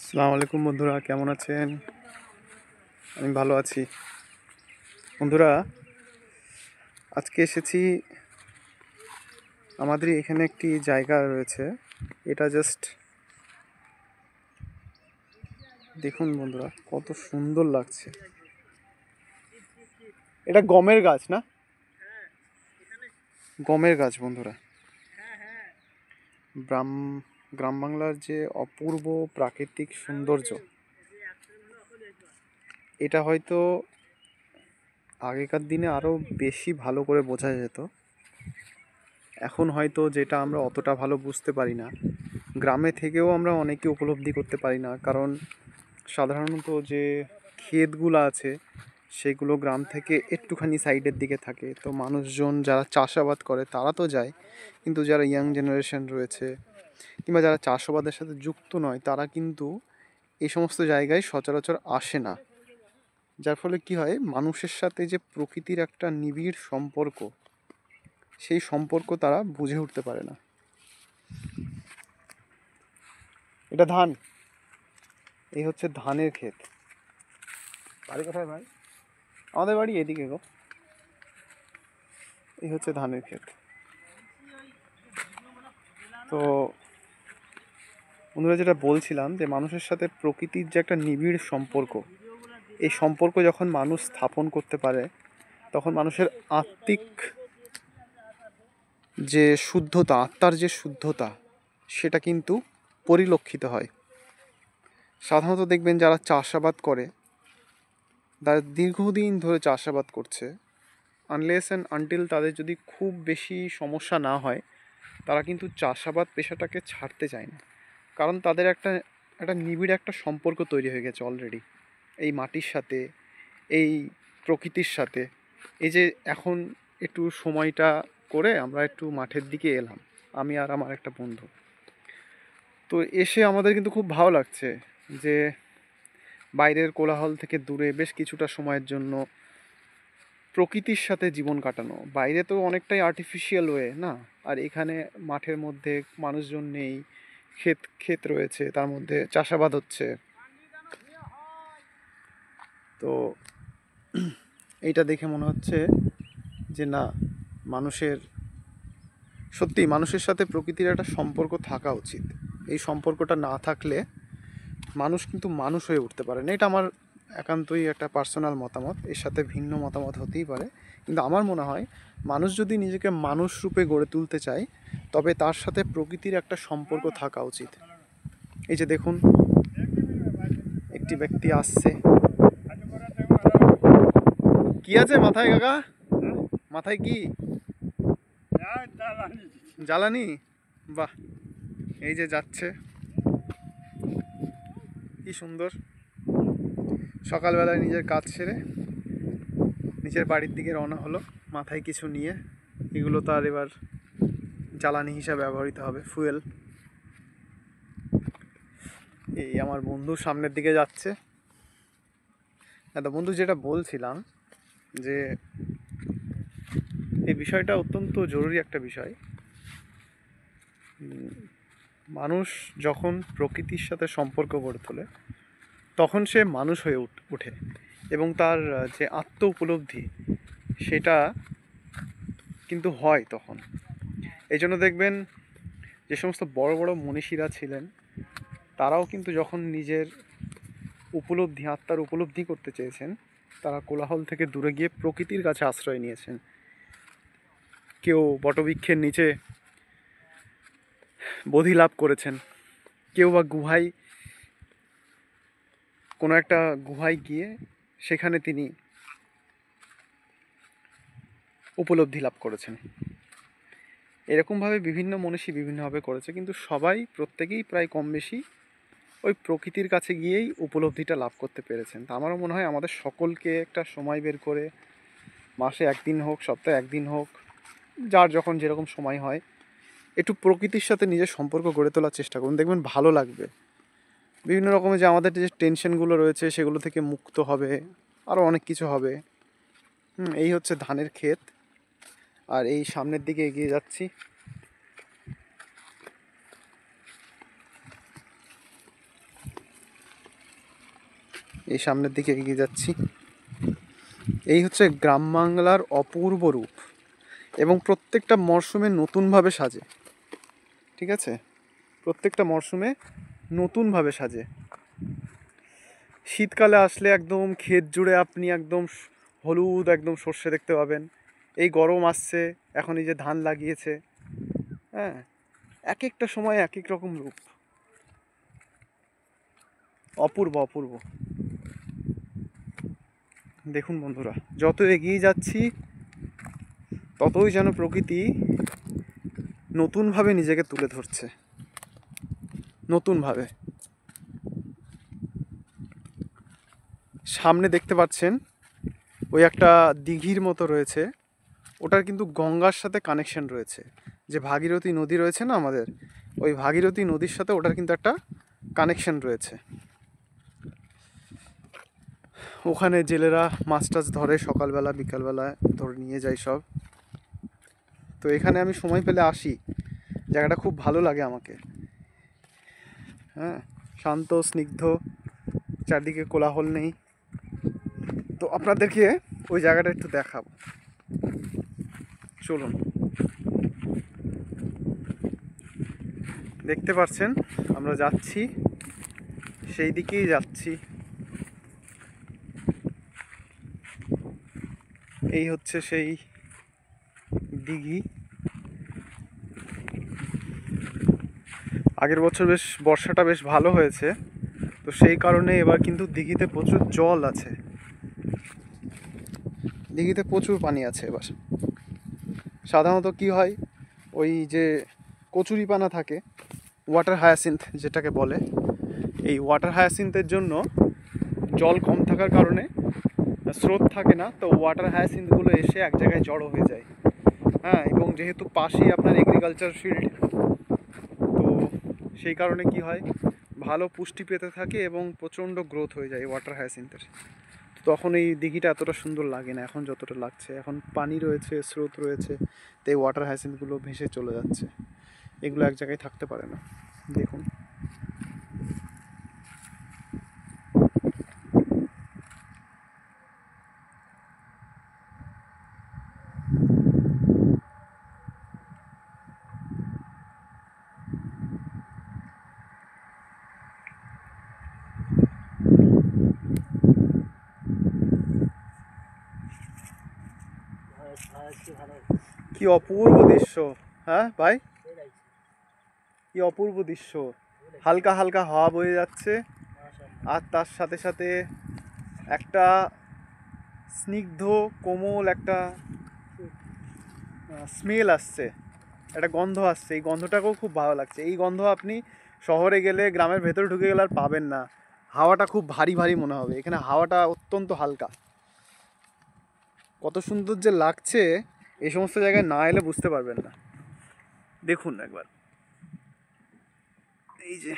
আসসালামু আলাইকুম বন্ধুরা, কেমন আছেন? আমি ভালো আছি। বন্ধুরা, আজকে এসেছি আমাদের এখানে একটি জায়গা রয়েছে। এটা জাস্ট দেখুন বন্ধুরা, কত সুন্দর লাগছে। এটা গমের গাছ না? গমের গাছ বন্ধুরা। গ্রাম গ্রাম বাংলার যে অপূর্ব প্রাকৃতিক সৌন্দর্য, এটা হয়তো আগেকার দিনে আরও বেশি ভালো করে বোঝা যেত। এখন হয়তো যেটা আমরা অতটা ভালো বুঝতে পারি না, গ্রামে থেকেও আমরা অনেকে উপলব্ধি করতে পারি না, কারণ সাধারণত যে ক্ষেতগুলো আছে সেগুলো গ্রাম থেকে একটুখানি সাইডের দিকে থাকে। তো মানুষজন যারা চাষাবাদ করে তারা তো যায়, কিন্তু যারা ইয়াং জেনারেশন রয়েছে কিংবা যারা চাষাবাদের সাথে যুক্ত নয় তারা কিন্তু এই সমস্ত জায়গায় সচরাচর আসে না। যার ফলে কি হয়, মানুষের সাথে যে প্রকৃতির একটা নিবিড় সম্পর্ক, সেই সম্পর্ক তারা বুঝে উঠতে পারে না। এটা ধান, এই হচ্ছে ধানের ক্ষেত। বাড়ি কোথায় ভাই? আমাদের বাড়ি এদিকে গো। এই হচ্ছে ধানের ক্ষেত। তো বন্ধুরা, যেটা বলছিলাম যে মানুষের সাথে প্রকৃতির যে একটা নিবিড় সম্পর্ক, এই সম্পর্ক যখন মানুষ স্থাপন করতে পারে তখন মানুষের আত্মিক যে শুদ্ধতা, আত্মার যে শুদ্ধতা, সেটা কিন্তু পরিলক্ষিত হয়। সাধারণত দেখবেন যারা চাষাবাদ করে, তারা দীর্ঘদিন ধরে চাষাবাদ করছে, আনলেস অ্যান্ড আনটিল তাদের যদি খুব বেশি সমস্যা না হয়, তারা কিন্তু চাষাবাদ পেশাটাকে ছাড়তে চায় না। কারণ তাদের একটা একটা নিবিড় একটা সম্পর্ক তৈরি হয়ে গেছে অলরেডি এই মাটির সাথে, এই প্রকৃতির সাথে। এই যে এখন একটু সময়টা করে আমরা একটু মাঠের দিকে এলাম, আমি আর আমার একটা বন্ধু। তো এসে আমাদের কিন্তু খুব ভালো লাগছে যে বাইরের কোলাহল থেকে দূরে বেশ কিছুটা সময়ের জন্য প্রকৃতির সাথে জীবন কাটানো। বাইরে তো অনেকটাই আর্টিফিশিয়াল ওয়ে না, আর এখানে মাঠের মধ্যে মানুষজন নেই, ক্ষেত ক্ষেত রয়েছে, তার মধ্যে চাষাবাদ হচ্ছে। তো এইটা দেখে মনে হচ্ছে যে না, মানুষের সত্যি মানুষের সাথে প্রকৃতির একটা সম্পর্ক থাকা উচিত। এই সম্পর্কটা না থাকলে মানুষ কিন্তু মানুষ হয়ে উঠতে পারে না। এটা আমার একান্তই একটা পার্সোনাল মতামত, এর সাথে ভিন্ন মতামত হতেই পারে, কিন্তু আমার মনে হয় মানুষ যদি নিজেকে মানুষ রূপে গড়ে তুলতে চায় তবে তার সাথে প্রকৃতির একটা সম্পর্ক থাকা উচিত। এই যে দেখুন, একটি ব্যক্তি আসছে। কি আছে মাথায় কাকা? মাথায় কি? জ্বালানি? বাহ, এই যে যাচ্ছে, কি সুন্দর। সকালবেলায় নিজের কাজ সেরে নিজের বাড়ির দিকে রওনা হলো মাথায় কিছু নিয়ে। এগুলো তো আর এবার জ্বালানি হিসাবে ব্যবহৃত হবে, ফুয়েল। এই আমার বন্ধু সামনের দিকে যাচ্ছে। বন্ধু, যেটা বলছিলাম যে এই বিষয়টা অত্যন্ত জরুরি একটা বিষয়। মানুষ যখন প্রকৃতির সাথে সম্পর্ক গড়ে তোলে তখন সে মানুষ হয়ে ওঠে, এবং তার যে আত্ম উপলব্ধি সেটা কিন্তু হয় তখন। এই জন্য দেখবেন যে সমস্ত বড় বড় মনীষীরা ছিলেন, তারাও কিন্তু যখন নিজের উপলব্ধি, আত্মার উপলব্ধি করতে চেয়েছেন, তারা কোলাহল থেকে দূরে গিয়ে প্রকৃতির কাছে আশ্রয় নিয়েছেন। কেউ বটবৃক্ষের নিচে বোধি লাভ করেছেন, কেউ বা গুহায়, কোনো একটা গুহায় গিয়ে সেখানে তিনি উপলব্ধি লাভ করেছেন। এরকমভাবে বিভিন্ন মনীষী বিভিন্নভাবে করেছে, কিন্তু সবাই প্রত্যেকেই প্রায় কম বেশি ওই প্রকৃতির কাছে গিয়েই উপলব্ধিটা লাভ করতে পেরেছেন। তা আমারও মনে হয় আমাদের সকলকে একটা সময় বের করে, মাসে একদিন হোক, সপ্তাহে একদিন হোক, যার যখন যেরকম সময় হয়, একটু প্রকৃতির সাথে নিজের সম্পর্ক গড়ে তোলার চেষ্টা করুন। দেখবেন ভালো লাগবে। বিভিন্ন রকমের যে আমাদের যে টেনশনগুলো রয়েছে সেগুলো থেকে মুক্ত হবে, আরও অনেক কিছু হবে। এই হচ্ছে ধানের ক্ষেত, আর এই সামনের দিকে এগিয়ে যাচ্ছি। এই সামনের দিকে এগিয়ে যাচ্ছি। এই হচ্ছে গ্রাম বাংলার অপূর্ব রূপ, এবং প্রত্যেকটা মরশুমে নতুনভাবে সাজে। ঠিক আছে, প্রত্যেকটা মরশুমে নতুনভাবে সাজে। শীতকালে আসলে একদম ক্ষেত জুড়ে আপনি একদম হলুদ একদম সর্ষে দেখতে পাবেন। এই গরম আসছে, এখন এই যে ধান লাগিয়েছে, হ্যাঁ, এক একটা সময় এক এক রকম রূপ। অপূর্ব অপূর্ব। দেখুন বন্ধুরা, যত এগিয়ে যাচ্ছি ততই যেন প্রকৃতি নতুনভাবে নিজেকে তুলে ধরছে, নতুনভাবে। সামনে দেখতে পাচ্ছেন ওই একটা দিঘির মতো রয়েছে, ওটার কিন্তু গঙ্গার সাথে কানেকশন রয়েছে। যে ভাগীরথী নদী রয়েছে না আমাদের, ওই ভাগীরথী নদীর সাথে ওটার কিন্তু একটা কানেকশন রয়েছে। ওখানে জেলেরা মাছ টাছ ধরে, সকালবেলা বিকালবেলা ধরে নিয়ে যায় সব। তো এখানে আমি সময় পেলে আসি, জায়গাটা খুব ভালো লাগে আমাকে। হ্যাঁ, শান্ত স্নিগ্ধ, চারদিকে কোলাহল নেই। তো আপনাদেরকে ওই জায়গাটা একটু দেখাবো, চলুন। দেখতে পাচ্ছেন আমরা যাচ্ছি, সেই দিকেই যাচ্ছি। এই হচ্ছে সেই দিঘি। আগের বছর বেশ বর্ষাটা বেশ ভালো হয়েছে, তো সেই কারণে এবার কিন্তু দিঘিতে প্রচুর জল আছে, দিঘিতে প্রচুর পানি আছে এবার। সাধারণত কি হয়, ওই যে কচুরিপানা থাকে, ওয়াটার হায়াসিন্থ যেটাকে বলে, এই ওয়াটার হায়াসিন্থের জন্য জল কম থাকার কারণে স্রোত থাকে না, তো ওয়াটার হায়াসিন্থগুলো এসে এক জায়গায় জড়ো হয়ে যায়। হ্যাঁ, এবং যেহেতু পাশেই আপনার এগ্রিকালচার ফিল্ড, তো সেই কারণে কি হয়, ভালো পুষ্টি পেতে থাকে এবং প্রচণ্ড গ্রোথ হয়ে যায় ওয়াটার হায়াসিন্থের। তখন এই দিঘিটা এতটা সুন্দর লাগে না এখন যতটা লাগছে। এখন পানি রয়েছে, স্রোত রয়েছে, তো এই ওয়াটার হায়াসিন্থগুলো ভেসে চলে যাচ্ছে, এগুলো এক জায়গায় থাকতে পারে না। দেখুন, কি অপূর্ব দৃশ্য। হ্যাঁ ভাই, কি অপূর্ব দৃশ্য। হালকা হালকা হাওয়া বয়ে যাচ্ছে, আর তার সাথে সাথে একটা স্নিগ্ধ কোমল একটা স্মেল আসছে, একটা গন্ধ আসছে। এই গন্ধটাকেও খুব ভালো লাগছে। এই গন্ধ আপনি শহরে গেলে, গ্রামের ভেতরে ঢুকে গেলে আর পাবেন না। হাওয়াটা খুব ভারী ভারী মনে হবে, এখানে হাওয়াটা অত্যন্ত হালকা। কত সুন্দর যে লাগছে, এই সমস্ত জায়গায় না এলে বুঝতে পারবেন না। দেখুন একবার, এই যে